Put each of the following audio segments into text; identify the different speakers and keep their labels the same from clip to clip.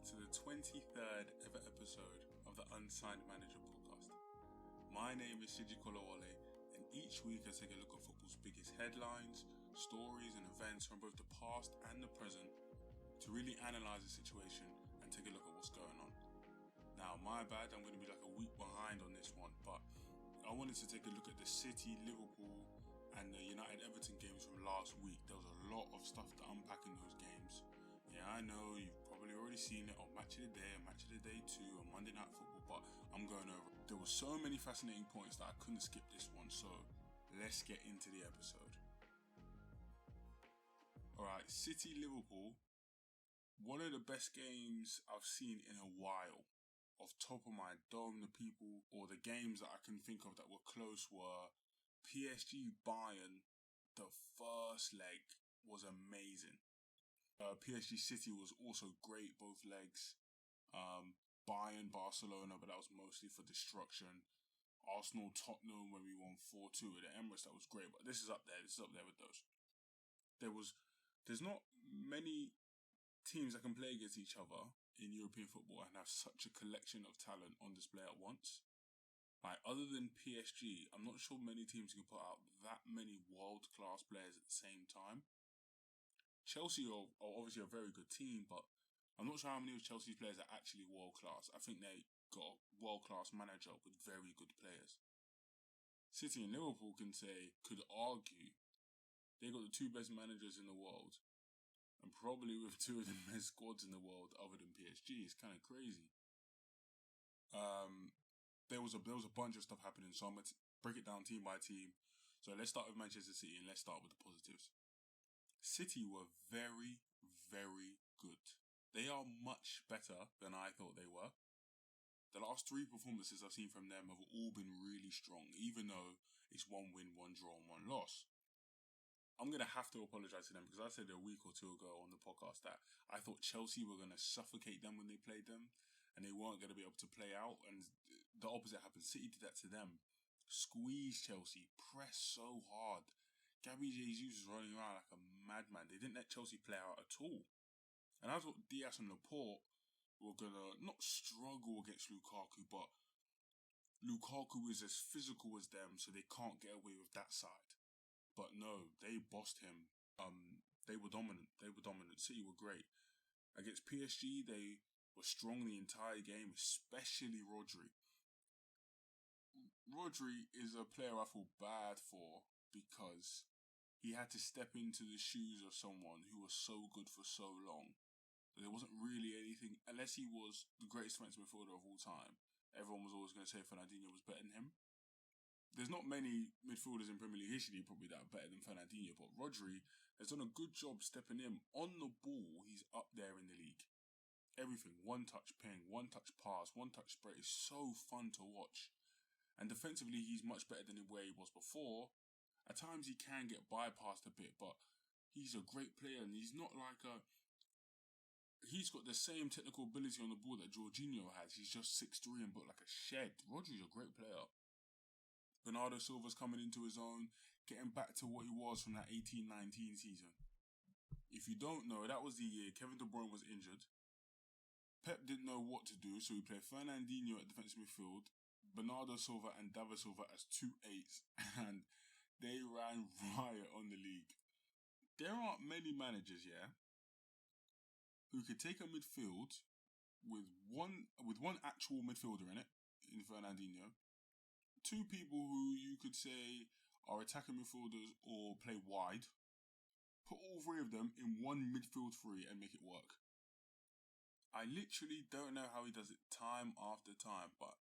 Speaker 1: to the 23rd ever episode of the Unsigned Manager Podcast. My name is Siji Kolawole, and each week I take a look at football's biggest headlines, stories and events from both the past and the present to really analyse the situation and take a look at what's going on. Now, my bad, I'm going to be like a week behind on this one, but I wanted to take a look at the City, Liverpool and the United-Everton games from last week. There was a lot of stuff to unpack in those games. Yeah, I know you've probably already seen it on Match of the Day and Match of the Day 2 on Monday Night Football, but I'm going over it. There were so many fascinating points that I couldn't skip this one, so let's get into the episode. Alright, City-Liverpool, one of the best games I've seen in a while. Off top of my dome, the people or the games that I can think of that were close were PSG Bayern. The first leg was amazing. PSG City was also great, both legs. Bayern Barcelona, but that was mostly for destruction. Arsenal Tottenham when we won 4-2 at the Emirates, that was great. But this is up there. This is up there with those. There's not many teams that can play against each other in European football and have such a collection of talent on display at once. Like, other than PSG, I'm not sure many teams can put out that many world-class players at the same time. Chelsea are obviously a very good team, but I'm not sure how many of Chelsea's players are actually world-class. I think they got a world-class manager with very good players. City and Liverpool could argue, they got the two best managers in the world, and probably with two of the best squads in the world other than PSG. It's kind of crazy. There was a bunch of stuff happening, so I'm going to break it down team by team. So let's start with Manchester City and let's start with the positives. City were very, very good. They are much better than I thought they were. The last three performances I've seen from them have all been really strong, even though it's one win, one draw, and one loss. I'm going to have to apologise to them because I said a week or two ago on the podcast that I thought Chelsea were going to suffocate them when they played them and they weren't going to be able to play out, and the opposite happened. City did that to them. Squeezed Chelsea, pressed so hard. Gabby Jesus was running around like a madman. They didn't let Chelsea play out at all. And I thought Diaz and Laporte were going to not struggle against Lukaku, but Lukaku is as physical as them, so they can't get away with that side. But no, they bossed him. They were dominant. City were great. Against PSG, they were strong the entire game, especially Rodri. Rodri is a player I feel bad for because he had to step into the shoes of someone who was so good for so long. There wasn't really anything, unless he was the greatest defensive midfielder of all time. Everyone was always going to say Fernandinho was better than him. There's not many midfielders in Premier League history probably that are better than Fernandinho, but Rodri has done a good job stepping in. On the ball, he's up there in the league. Everything, one touch ping, one touch pass, one touch spray is so fun to watch. And defensively, he's much better than where he was before. At times he can get bypassed a bit, but he's a great player and he's not like a... He's got the same technical ability on the ball that Jorginho has. He's just 6'3" and built like a shed. Rodri's a great player. Bernardo Silva's coming into his own, getting back to what he was from that 18-19 season. If you don't know, that was the year Kevin De Bruyne was injured. Pep didn't know what to do, so he played Fernandinho at defensive midfield, Bernardo Silva and David Silva as 2 8s, and they ran riot on the league. There aren't many managers, who could take a midfield with one actual midfielder in it, in Fernandinho, two people who you could say are attacking midfielders or play wide, put all three of them in one midfield three and make it work. I literally don't know how he does it time after time, but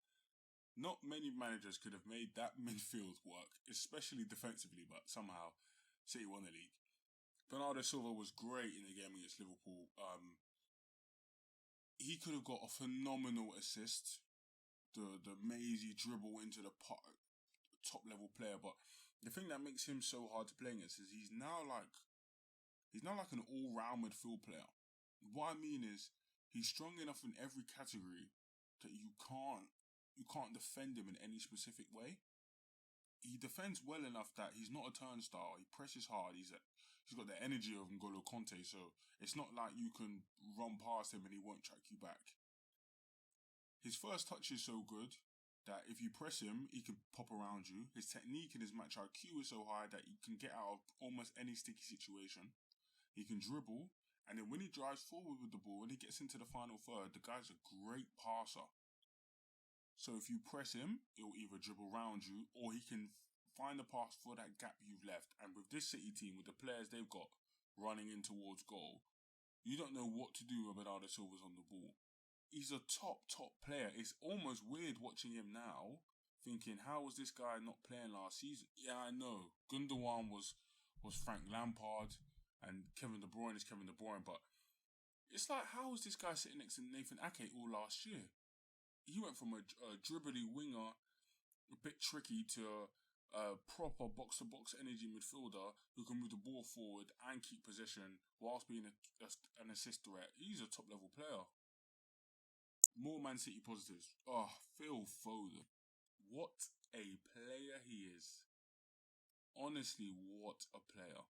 Speaker 1: not many managers could have made that midfield work, especially defensively, but somehow City won the league. Bernardo Silva was great in the game against Liverpool. He could have got a phenomenal assist, the mazy dribble into the top level player, but the thing that makes him so hard to play against is he's now like an all-round midfield player. What I mean is he's strong enough in every category that you can't defend him in any specific way. he defends well enough that he's not a turnstile. He presses hard. He's got the energy of N'Golo Conte, so it's not like you can run past him and he won't track you back. His first touch is so good that if you press him, he can pop around you. His technique and his match IQ is so high that he can get out of almost any sticky situation. He can dribble, and then when he drives forward with the ball, when he gets into the final third, the guy's a great passer. So if you press him, he'll either dribble around you or he can find a pass for that gap you've left. And with this City team, with the players they've got running in towards goal, you don't know what to do when Bernardo Silva's on the ball. He's a top player. It's almost weird watching him now, thinking, how was this guy not playing last season? Yeah, I know. Gundogan was Frank Lampard and Kevin De Bruyne is Kevin De Bruyne, but it's like, how was this guy sitting next to Nathan Ake all last year? He went from a dribbly winger, a bit tricky, to a proper box-to-box energy midfielder who can move the ball forward and keep possession whilst being an assist threat. He's a top-level player. More Man City positives. Phil Foden. What a player he is. Honestly, what a player.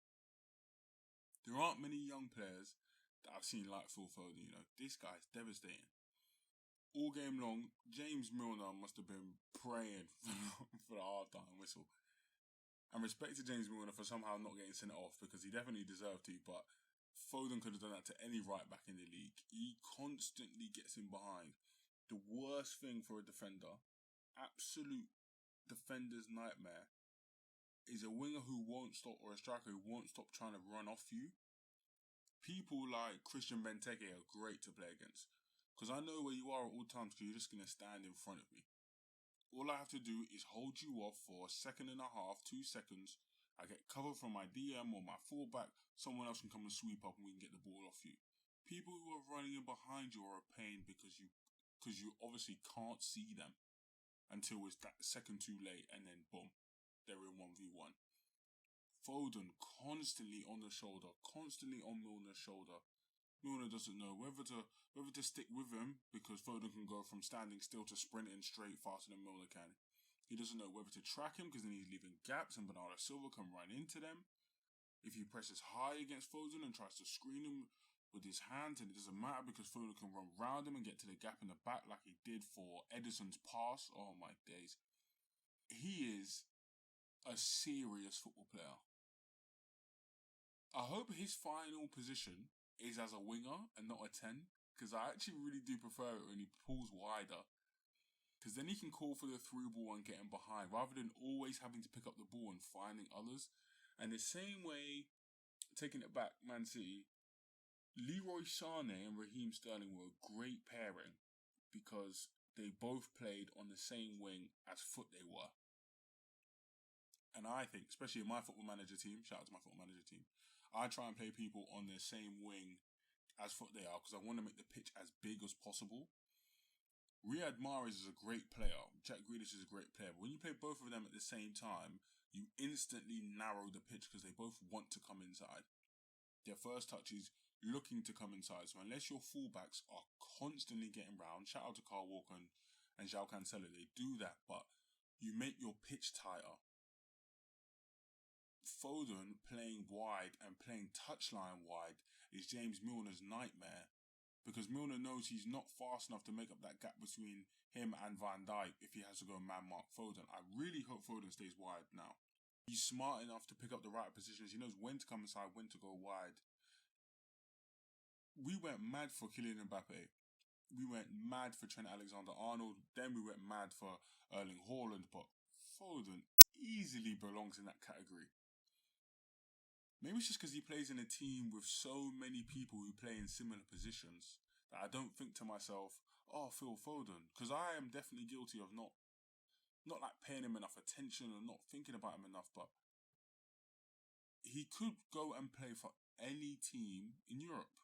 Speaker 1: There aren't many young players that I've seen like Phil Foden, you know. This guy's devastating. All game long, James Milner must have been praying for the half-time whistle. And respect to James Milner for somehow not getting sent off, because he definitely deserved to, but Foden could have done that to any right back in the league. He constantly gets in behind. The worst thing for a defender, absolute defender's nightmare, is a winger who won't stop, or a striker who won't stop trying to run off you. People like Christian Benteke are great to play against, because I know where you are at all times, because you're just going to stand in front of me. All I have to do is hold you off for a second and a half, 2 seconds. I get cover from my DM or my fullback. Someone else can come and sweep up and we can get the ball off you. People who are running in behind you are a pain because you obviously can't see them until it's that second too late, and then boom, they're in 1v1. Foden constantly on the shoulder, constantly on Milner's shoulder. Milner doesn't know whether to stick with him, because Foden can go from standing still to sprinting straight faster than Milner can. He doesn't know whether to track him, because then he's leaving gaps and Bernardo Silva can run into them. If he presses high against Foden and tries to screen him with his hands, and it doesn't matter because Foden can run round him and get to the gap in the back like he did for Ederson's pass. Oh my days. He is a serious football player. I hope his final position is as a winger and not a 10, because I actually really do prefer it when he pulls wider, because then he can call for the through ball and get him behind rather than always having to pick up the ball and finding others. And the same way, taking it back, Man City, Leroy Sané and Raheem Sterling were a great pairing because they both played on the same wing as Foot they were. And I think, especially in my Football Manager team, shout out to my Football Manager team, I try and play people on the same wing as Foot they are, because I want to make the pitch as big as possible. Riyad Mahrez is a great player. Jack Grealish is a great player. But when you play both of them at the same time, you instantly narrow the pitch because they both want to come inside. Their first touch is looking to come inside. So unless your fullbacks are constantly getting round, shout out to Carl Walker and João Cancelo, they do that, but you make your pitch tighter. Foden playing wide and playing touchline wide is James Milner's nightmare, because Milner knows he's not fast enough to make up that gap between him and Van Dijk if he has to go man-mark Foden. I really hope Foden stays wide now. He's smart enough to pick up the right positions. He knows when to come inside, when to go wide. We went mad for Kylian Mbappe. We went mad for Trent Alexander-Arnold. Then we went mad for Erling Haaland. But Foden easily belongs in that category. Maybe it's just because he plays in a team with so many people who play in similar positions that I don't think to myself, oh, Phil Foden. Because I am definitely guilty of not like paying him enough attention or not thinking about him enough. But he could go and play for any team in Europe.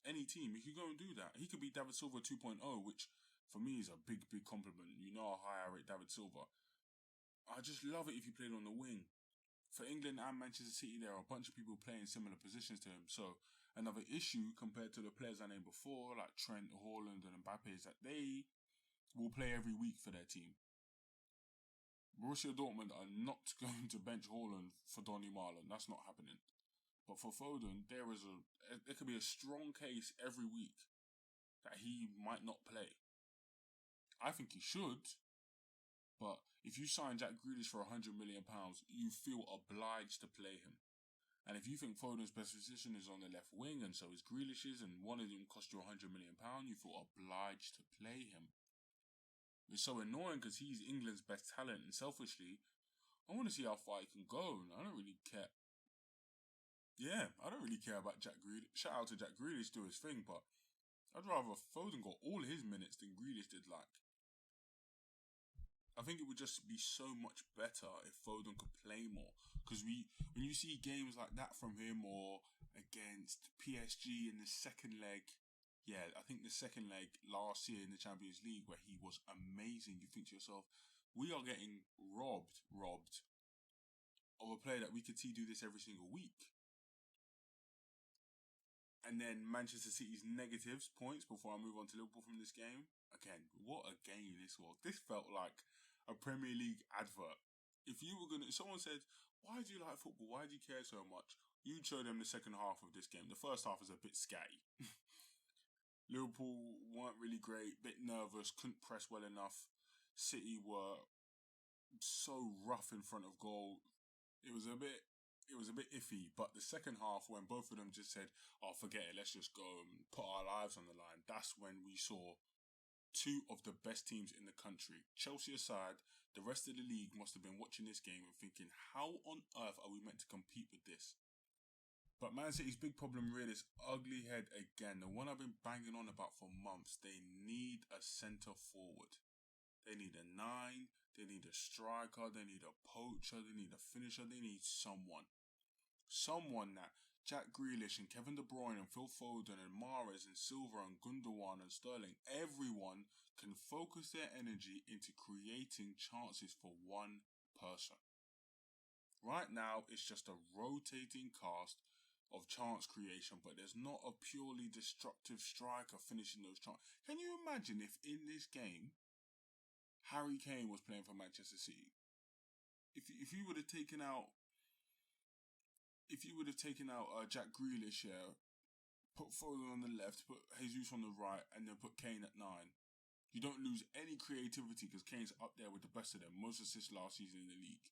Speaker 1: Any team. He could go and do that. He could be David Silva 2.0, which for me is a big, big compliment. You know how high I rate David Silva. I just love it if he played on the wing. For England and Manchester City, there are a bunch of people playing similar positions to him. So another issue compared to the players I named before, like Trent, Haaland and Mbappe, is that they will play every week for their team. Borussia Dortmund are not going to bench Haaland for Donny Marlon. That's not happening. But for Foden, there could be a strong case every week that he might not play. I think he should, but if you sign Jack Grealish for £100 million, you feel obliged to play him. And if you think Foden's best position is on the left wing and so is Grealish's, and one of them cost you £100 million, you feel obliged to play him. It's so annoying because he's England's best talent, and selfishly, I want to see how far he can go. And I don't really care. Yeah, I don't really care about Jack Grealish. Shout out to Jack Grealish, do his thing, but I'd rather Foden got all his minutes than Grealish did. I think it would just be so much better if Foden could play more. Because when you see games like that from him, or against PSG in the second leg, I think the second leg last year in the Champions League where he was amazing, you think to yourself, we are getting robbed of a player that we could see do this every single week. And then Manchester City's negatives points before I move on to Liverpool from this game. Again, what a game this was. This felt like a Premier League advert. If someone said, why do you like football? Why do you care so much? You'd show them the second half of this game. The first half was a bit scatty. Liverpool weren't really great, bit nervous, couldn't press well enough. City were so rough in front of goal. It was a bit iffy, but the second half, when both of them just said, oh, forget it, let's just go and put our lives on the line, that's when we saw two of the best teams in the country. Chelsea aside, the rest of the league must have been watching this game and thinking, how on earth are we meant to compete with this? But Man City's big problem really is ugly head again. The one I've been banging on about for months. They need a centre forward. They need a 9. They need a striker. They need a poacher. They need a finisher. They need someone. Someone that Jack Grealish and Kevin De Bruyne and Phil Foden and Mahrez and Silva and Gundogan and Sterling, everyone can focus their energy into creating chances for one person. Right now, it's just a rotating cast of chance creation, but there's not a purely destructive striker finishing those chances. Can you imagine if in this game, Harry Kane was playing for Manchester City? If you would have taken out Jack Grealish here, put Foden on the left, put Jesus on the right, and then put Kane at 9, you don't lose any creativity because Kane's up there with the best of them, most assists last season in the league.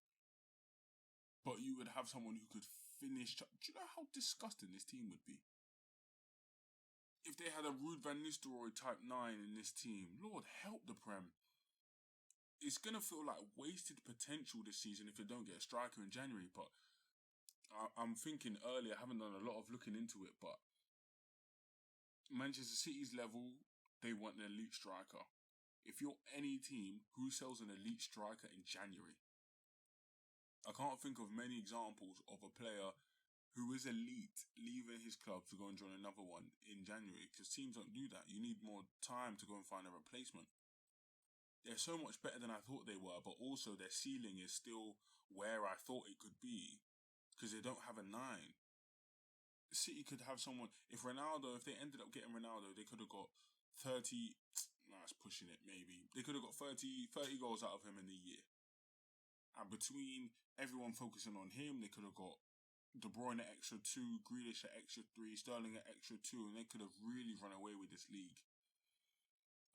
Speaker 1: But you would have someone who could finish. Do you know how disgusting this team would be? If they had a Ruud van Nistelrooy type 9 in this team, Lord help the Prem. It's going to feel like wasted potential this season if they don't get a striker in January, but I'm thinking earlier, I haven't done a lot of looking into it, but Manchester City's level, they want an elite striker. If you're any team, who sells an elite striker in January? I can't think of many examples of a player who is elite leaving his club to go and join another one in January, because teams don't do that. You need more time to go and find a replacement. They're so much better than I thought they were, but also their ceiling is still where I thought it could be, because they don't have a 9. City could have someone, if they ended up getting Ronaldo, they could have got 30, that's pushing it maybe, they could have got 30 goals out of him in the year. And between everyone focusing on him, they could have got De Bruyne at extra 2, Grealish at extra 3, Sterling at extra 2, and they could have really run away with this league.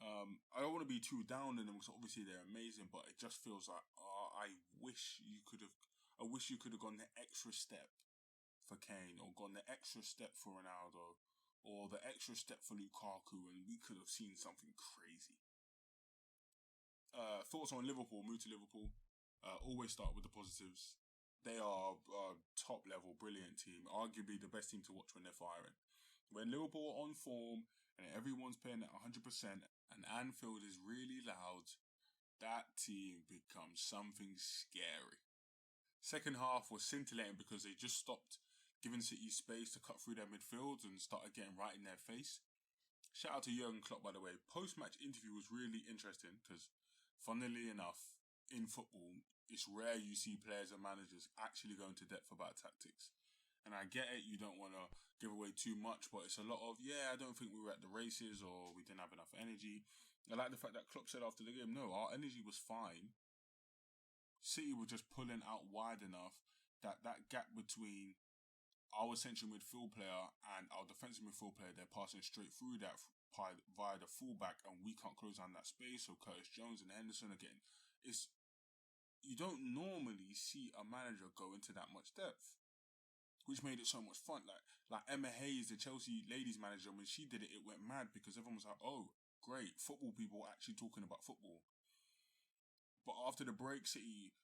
Speaker 1: I don't want to be too down on them because obviously they're amazing, but it just feels like I wish you could have gone the extra step for Kane, or gone the extra step for Ronaldo, or the extra step for Lukaku, and we could have seen something crazy. Thoughts on Liverpool? Move to Liverpool. Always start with the positives. They are a top level, brilliant team. Arguably the best team to watch when they're firing. When Liverpool are on form and everyone's playing at 100% and Anfield is really loud, that team becomes something scary. Second half was scintillating because they just stopped giving City space to cut through their midfield and started getting right in their face. Shout out to Jurgen Klopp, by the way. Post-match interview was really interesting because, funnily enough, in football, it's rare you see players and managers actually go into depth about tactics. And I get it, you don't want to give away too much, but it's a lot of, I don't think we were at the races or we didn't have enough energy. I like the fact that Klopp said after the game, no, our energy was fine. City were just pulling out wide enough that gap between our central midfield player and our defensive midfield player, they're passing straight through that via the fullback, and we can't close down that space. So Curtis Jones and Henderson again. You don't normally see a manager go into that much depth, which made it so much fun. Like Emma Hayes, the Chelsea ladies manager, when she did it, it went mad because everyone was like, "Oh, great, football people actually talking about football." But after the break, City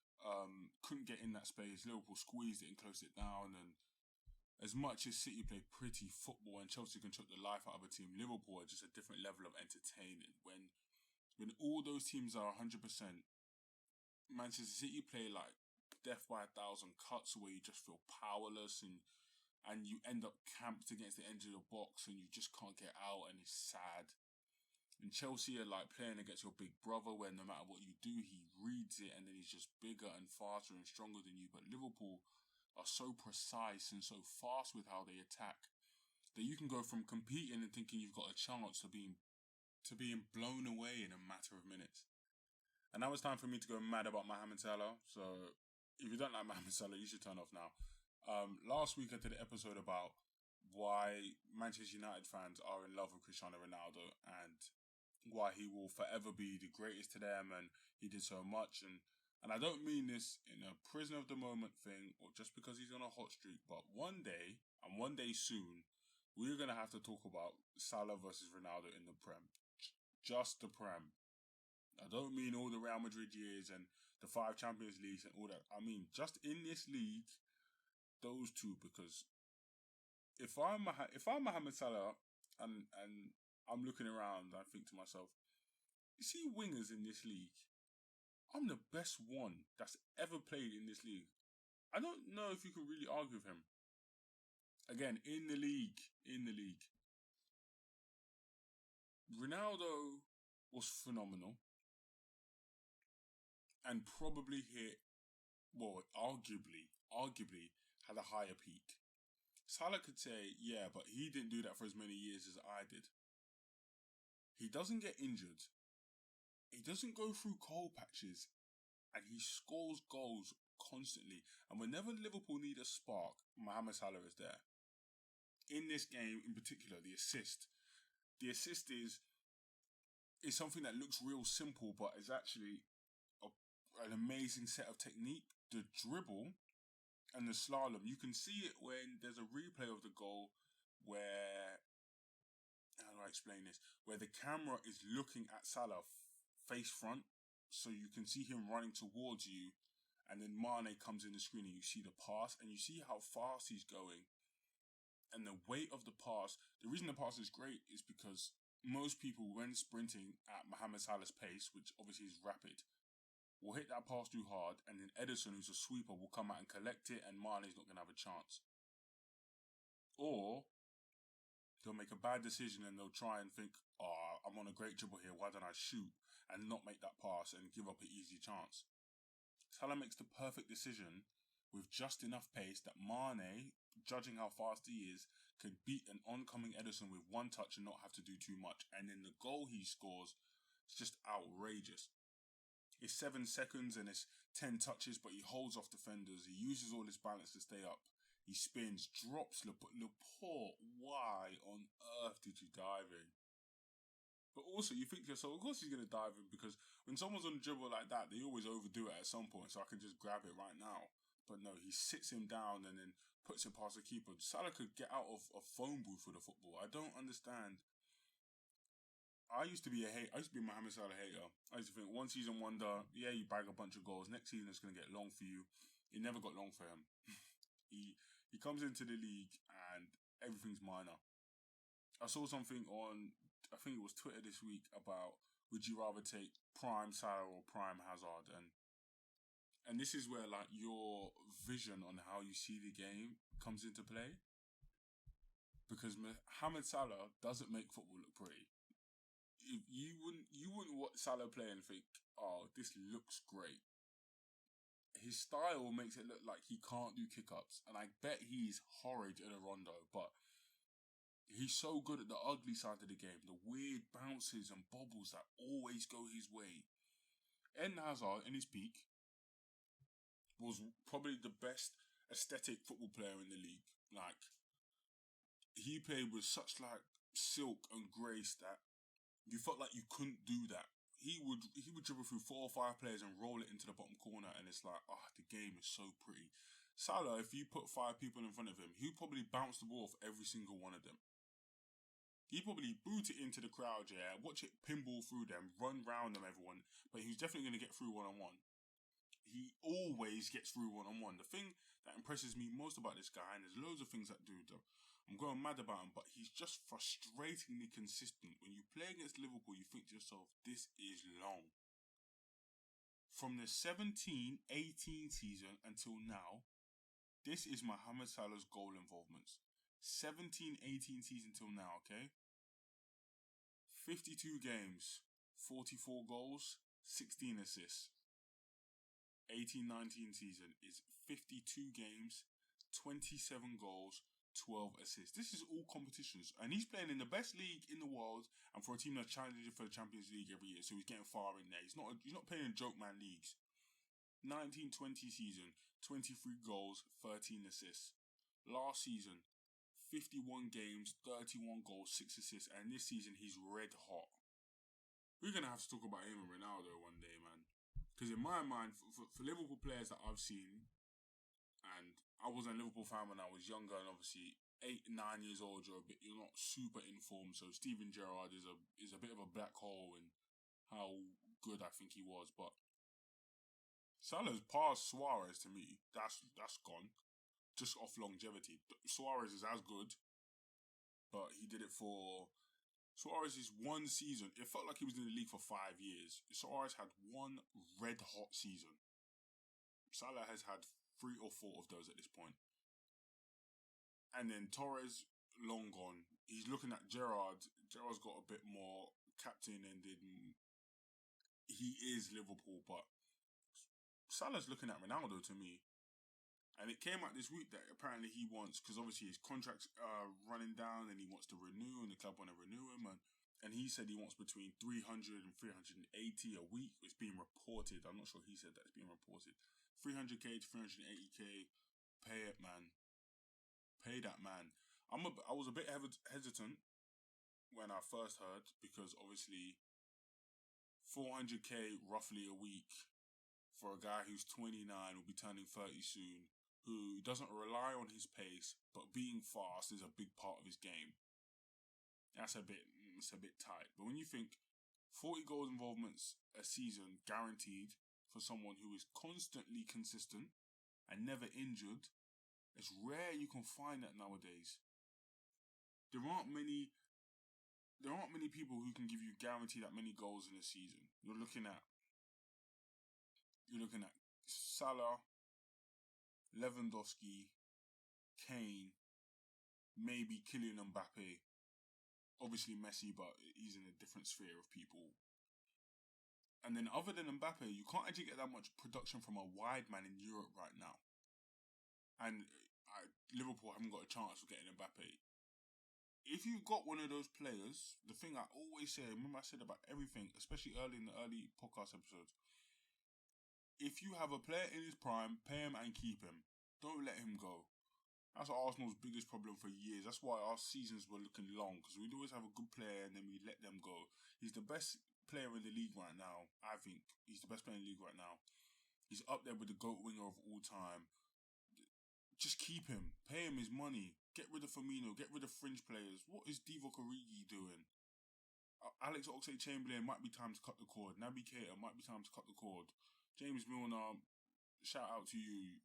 Speaker 1: couldn't get in that space. Liverpool squeezed it and closed it down. And as much as City played pretty football and Chelsea can choke the life out of a team, Liverpool are just a different level of entertaining. When all those teams are 100%, Manchester City play like death by 1,000 cuts, where you just feel powerless and you end up camped against the edge of the box and you just can't get out, and it's sad. And Chelsea are like playing against your big brother, where no matter what you do, he reads it and then he's just bigger and faster and stronger than you. But Liverpool are so precise and so fast with how they attack that you can go from competing and thinking you've got a chance to being blown away in a matter of minutes. And now it's time for me to go mad about Mohamed Salah. So if you don't like Mohamed Salah, you should turn off now. Last week I did an episode about why Manchester United fans are in love with Cristiano Ronaldo and why he will forever be the greatest to them, and he did so much. And I don't mean this in a prisoner of the moment thing or just because he's on a hot streak, but one day, and one day soon, we're going to have to talk about Salah versus Ronaldo in the Prem. Just the Prem. I don't mean all the Real Madrid years and the 5 Champions Leagues and all that. I mean, just in this league, those two. Because if I'm Mohamed Salah and I'm looking around, I think to myself, you see wingers in this league, I'm the best one that's ever played in this league. I don't know if you can really argue with him. Again, in the league, Ronaldo was phenomenal. And probably arguably had a higher peak. Salah could say, yeah, but he didn't do that for as many years as I did. He doesn't get injured. He doesn't go through cold patches. And he scores goals constantly. And whenever Liverpool need a spark, Mohamed Salah is there. In this game in particular, the assist. The assist is something that looks real simple, but is actually an amazing set of technique. The dribble and the slalom, you can see it when there's a replay of the goal where, how do I explain this, where the camera is looking at Salah face front, so you can see him running towards you, and then Mane comes in the screen and you see the pass and you see how fast he's going and the weight of the pass. The reason the pass is great is because most people, when sprinting at Mohamed Salah's pace, which obviously is rapid, will hit that pass too hard, and then Ederson, who's a sweeper, will come out and collect it, and Mane's not going to have a chance. Or they'll make a bad decision and they'll try and think, oh, I'm on a great dribble here, why don't I shoot, and not make that pass and give up an easy chance. Salah makes the perfect decision with just enough pace that Mane, judging how fast he is, could beat an oncoming Ederson with one touch and not have to do too much. And then the goal he scores is just outrageous. It's 7 seconds and it's 10 touches, but he holds off defenders. He uses all his balance to stay up. He spins, drops Laporte. Why on earth did you dive in? But also, you think to yourself, of course he's going to dive in, because when someone's on a dribble like that, they always overdo it at some point, so I can just grab it right now. But no, he sits him down and then puts it past the keeper. Salah could get out of a phone booth with the football. I don't understand. I used to be a Mohamed Salah hater. I used to think one season wonder, yeah, you bag a bunch of goals. Next season it's going to get long for you. It never got long for him. He comes into the league and everything's minor. I saw something on, I think it was Twitter this week, about would you rather take prime Salah or prime Hazard, and this is where like your vision on how you see the game comes into play, because Mohamed Salah doesn't make football look pretty. You wouldn't watch Salah play and think, oh, this looks great. His style makes it look like he can't do kick-ups, and I bet he's horrid in a rondo, but he's so good at the ugly side of the game, the weird bounces and bobbles that always go his way. Eden Hazard, in his peak, was probably the best aesthetic football player in the league. Like, he played with such like silk and grace that you felt like you couldn't do that. He would dribble through 4 or 5 players and roll it into the bottom corner, and it's like, the game is so pretty. Salah, if you put 5 people in front of him, he'd probably bounce the ball off every single one of them. He'd probably boot it into the crowd, watch it pinball through them, run round them, everyone, but he's definitely going to get through one-on-one. He always gets through one-on-one. The thing that impresses me most about this guy, and there's loads of things that do, though, I'm going mad about him, but he's just frustratingly consistent. When you play against Liverpool, you think to yourself, this is long. From the 17-18 season until now, this is Mohamed Salah's goal involvements. 17-18 season till now, okay? 52 games, 44 goals, 16 assists. 18-19 season is 52 games, 27 goals, 12 assists. This is all competitions, and he's playing in the best league in the world, and for a team that's challenging for the Champions League every year, so he's getting far in there. He's not playing in joke man leagues. 19-20 season, 23 goals, 13 assists. Last season, 51 games, 31 goals, 6 assists, and this season he's red hot. We're gonna have to talk about him and Ronaldo one day, man. Because in my mind, for Liverpool players that I've seen, and I was a Liverpool fan when I was younger, and obviously 8, 9 years old, you're not super informed. So Steven Gerrard is a bit of a black hole in how good I think he was. But Salah's passed Suarez to me. That's gone, just off longevity. Suarez is as good, but he did it for Suarez's one season. It felt like he was in the league for 5 years. Suarez had one red hot season. Salah has had 3 or 4 of those at this point. And then Torres, long gone. He's looking at Gerrard. Gerrard's got a bit more captain-ended. He is Liverpool, but Salah's looking at Ronaldo to me. And it came out this week that apparently he wants, because obviously his contract's running down and he wants to renew, and the club want to renew him. And he said he wants between 300 and 380 a week. It's being reported. I'm not sure he said that. It's being reported. 300k to 380k. Pay it, man. Pay that man. I was a bit hesitant when I first heard, because obviously 400k roughly a week for a guy who's 29, will be turning 30 soon, who doesn't rely on his pace, but being fast is a big part of his game. It's a bit tight. But when you think 40 goals involvements a season guaranteed for someone who is constantly consistent and never injured, it's rare you can find that nowadays. There aren't many people who can give you guarantee that many goals in a season. You're looking at Salah, Lewandowski, Kane, maybe Kylian Mbappe. Obviously Messi, but he's in a different sphere of people. And then other than Mbappe, you can't actually get that much production from a wide man in Europe right now. And Liverpool haven't got a chance of getting Mbappe. If you've got one of those players, the thing I always say, remember I said about everything, especially early in the early podcast episodes, if you have a player in his prime, pay him and keep him. Don't let him go. That's Arsenal's biggest problem for years. That's why our seasons were looking long, because we'd always have a good player and then we let them go. He's the best player in the league right now, I think. He's the best player in the league right now. He's up there with the GOAT winger of all time. Just keep him. Pay him his money. Get rid of Firmino. Get rid of fringe players. What is Divock Origi doing? Alex Oxlade-Chamberlain, might be time to cut the cord. Naby Keita, might be time to cut the cord. James Milner, shout out to you.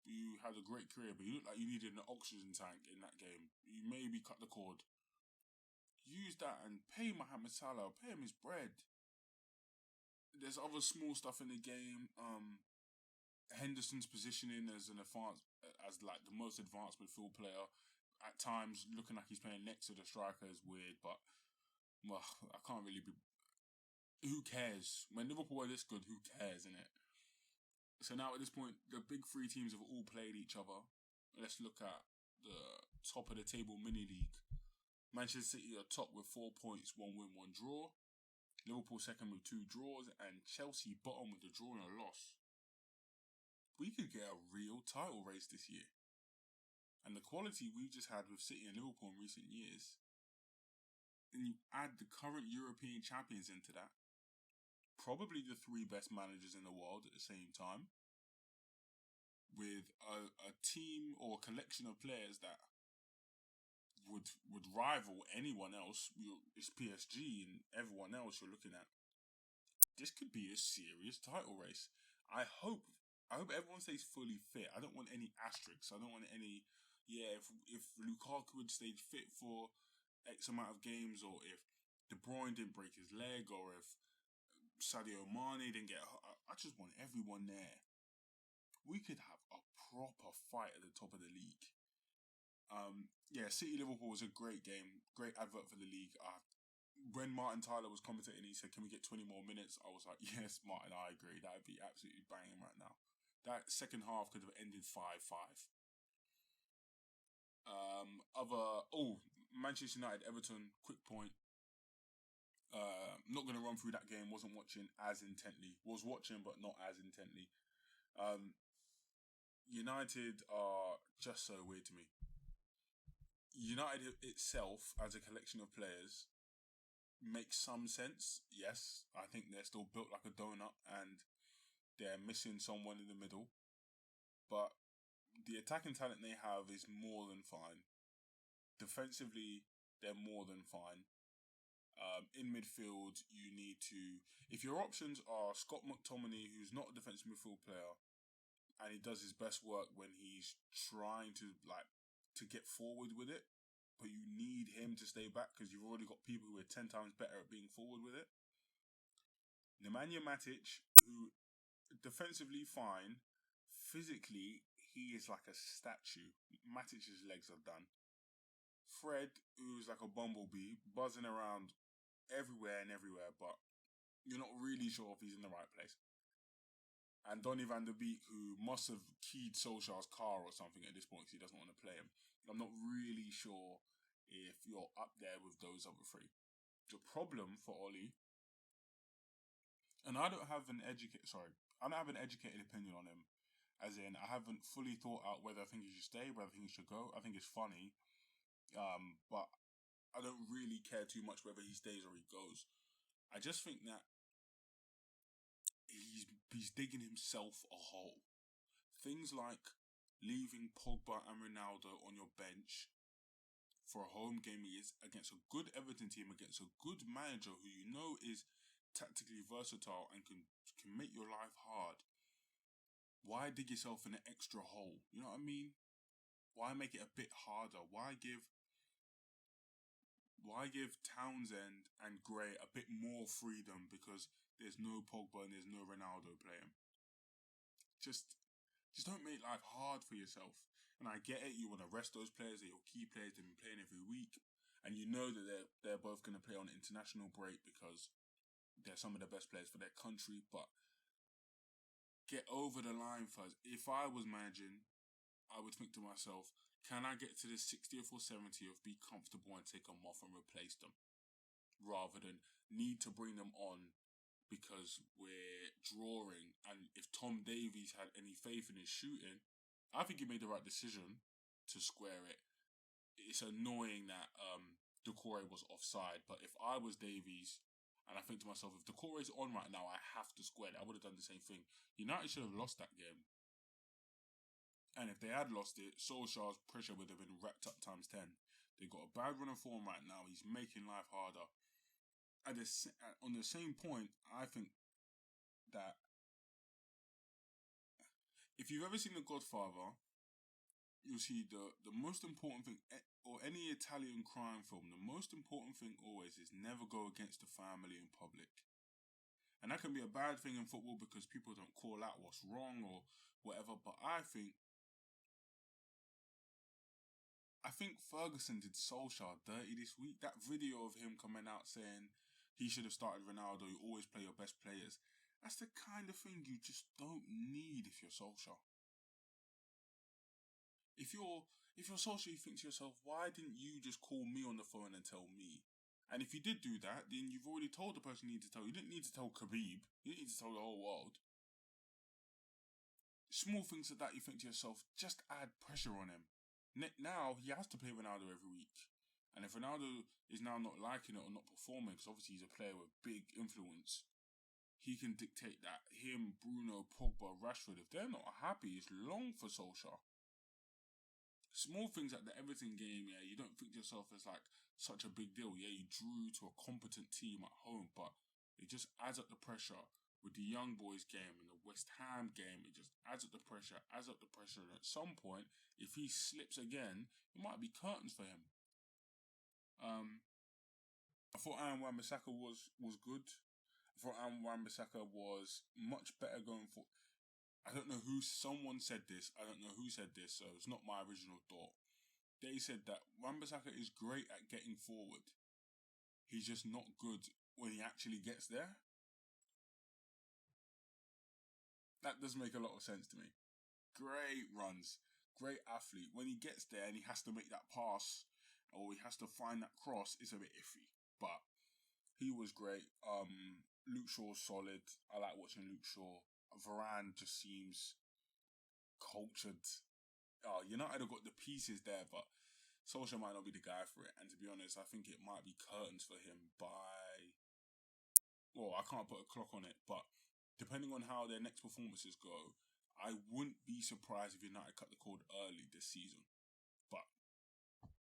Speaker 1: You had a great career, but you looked like you needed an oxygen tank in that game. You maybe cut the cord. Use that and pay Mohamed Salah. Pay him his bread. There's other small stuff in the game. Henderson's positioning as like the most advanced midfield player. At times, looking like he's playing next to the striker is weird, but well, I can't really be. Who cares? When Liverpool are this good, who cares, innit? So now at this point, the big 3 teams have all played each other. Let's look at the top of the table mini league. Manchester City are top with 4 points, 1 win, 1 draw. Liverpool second with 2 draws, and Chelsea bottom with a draw and a loss. we could get a real title race this year. And the quality we've just had with City and Liverpool in recent years, and you add the current European champions into that, probably the 3 best managers in the world at the same time, with a team or a collection of players that would rival anyone else. It's PSG and everyone else you're looking at. This could be a serious title race. I hope everyone stays fully fit. I don't want any asterisks. I don't want any, if Lukaku would stay fit for X amount of games, or if De Bruyne didn't break his leg, or if Sadio Mane didn't get hurt. I just want everyone there. We could have a proper fight at the top of the league. City Liverpool was a great game, great advert for the league. When Martin Tyler was commentating, he said, "Can we get 20 more minutes?" I was like, "Yes, Martin, I agree. That would be absolutely banging right now." That second half could have ended 5-5. Manchester United, Everton, quick point. Not going to run through that game. Wasn't watching as intently. Was watching, but not as intently. United are just so weird to me. United itself, as a collection of players, makes some sense. Yes, I think they're still built like a donut and they're missing someone in the middle. But the attacking talent they have is more than fine. Defensively, they're more than fine. In midfield, you need to... If your options are Scott McTominay, who's not a defensive midfield player, and he does his best work when he's trying to get forward with it, but you need him to stay back because you've already got people who are 10 times better at being forward with it. Nemanja Matic, who defensively fine, physically he is like a statue. Matic's legs are done. Fred, who's like a bumblebee, buzzing around everywhere, but you're not really sure if he's in the right place. And Donny van der Beek, who must have keyed Solskjaer's car or something at this point because he doesn't want to play him. I'm not really sure if you're up there with those other 3. The problem for Oli, and I don't have an educated opinion on him, as in I haven't fully thought out whether I think he should stay, whether I think he should go. I think it's funny, but I don't really care too much whether he stays or he goes. I just think that he's digging himself a hole. Things like leaving Pogba and Ronaldo on your bench for a home game against a good Everton team, against a good manager who you know is tactically versatile and can make your life hard. Why dig yourself in an extra hole? You know what I mean? Why make it a bit harder? Why give Townsend and Gray a bit more freedom because there's no Pogba and there's no Ronaldo playing? Just don't make life hard for yourself. And I get it, you want to rest those players, they're your key players, they've been playing every week, and you know that they're both going to play on an international break because they're some of the best players for their country, but get over the line first. If I was managing, I would think to myself, can I get to the 60th or 70th, be comfortable and take them off and replace them? Rather than need to bring them on because we're drawing. And if Tom Davies had any faith in his shooting, I think he made the right decision to square it. It's annoying that Doucouré was offside, but if I was Davies, and I think to myself, if Doucouré's on right now, I have to square it. I would have done the same thing. United should have lost that game. And if they had lost it, Solskjaer's pressure would have been wrapped up times 10. They've got a bad run of form right now. He's making life harder. On the same point, I think that if you've ever seen The Godfather, you'll see the most important thing, or any Italian crime film, the most important thing always is never go against the family in public. And that can be a bad thing in football because people don't call out what's wrong or whatever, but I think Ferguson did Solskjaer dirty this week. That video of him coming out saying he should have started Ronaldo, you always play your best players. That's the kind of thing you just don't need if you're Solskjaer. If you're Solskjaer, you think to yourself, why didn't you just call me on the phone and tell me? And if you did do that, then you've already told the person you need to tell. You didn't need to tell Khabib. You didn't need to tell the whole world. small things like that, you think to yourself, just add pressure on him. Now he has to play Ronaldo every week. And if Ronaldo is now not liking it or not performing, because obviously he's a player with big influence, he can dictate that. Him, Bruno, Pogba, Rashford, if they're not happy, it's long for Solskjaer. Small things like the Everton game, yeah, you don't think to yourself as like such a big deal. Yeah, you drew to a competent team at home, but it just adds up the pressure. With the young boys game and the West Ham game, it just adds up the pressure, and at some point, if he slips again, it might be curtains for him. I thought Aaron Wan-Bissaka was good. I thought Aaron Wan-Bissaka was much better going for. I don't know who. Someone said this. I don't know who said this, so it's not my original thought. They said that Wan-Bissaka is great at getting forward. He's just not good when he actually gets there. That does make a lot of sense to me. Great runs, great athlete. When he gets there and he has to make that pass or he has to find that cross, it's a bit iffy. But he was great. Luke Shaw's solid. I like watching Luke Shaw. Varane just seems cultured. United have got the pieces there, but Solskjaer might not be the guy for it. And to be honest, I think it might be curtains for him by... Well, I can't put a clock on it, but depending on how their next performances go, I wouldn't be surprised if United cut the cord early this season. But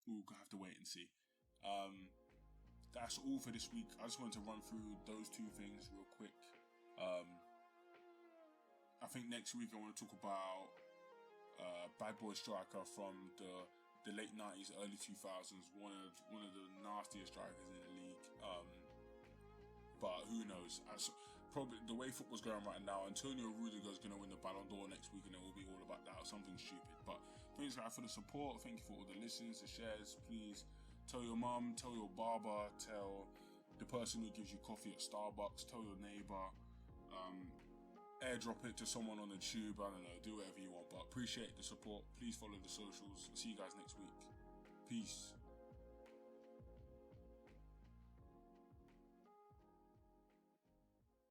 Speaker 1: we'll have to wait and see. That's all for this week. I just wanted to run through those two things real quick. I think next week I want to talk about bad boy striker from the late 90s, early 2000s. One of the nastiest strikers in the league. But who knows? Probably the way football's going right now, Antonio Rudiger's going to win the Ballon d'Or next week, and it will be all about that, something stupid. But thanks guys for the support. Thank you for all the listens, the shares. Please tell your mum, tell your barber, tell the person who gives you coffee at Starbucks, tell your neighbour, airdrop it to someone on the tube. I don't know, do whatever you want. But appreciate the support. Please follow the socials. See you guys next week. Peace.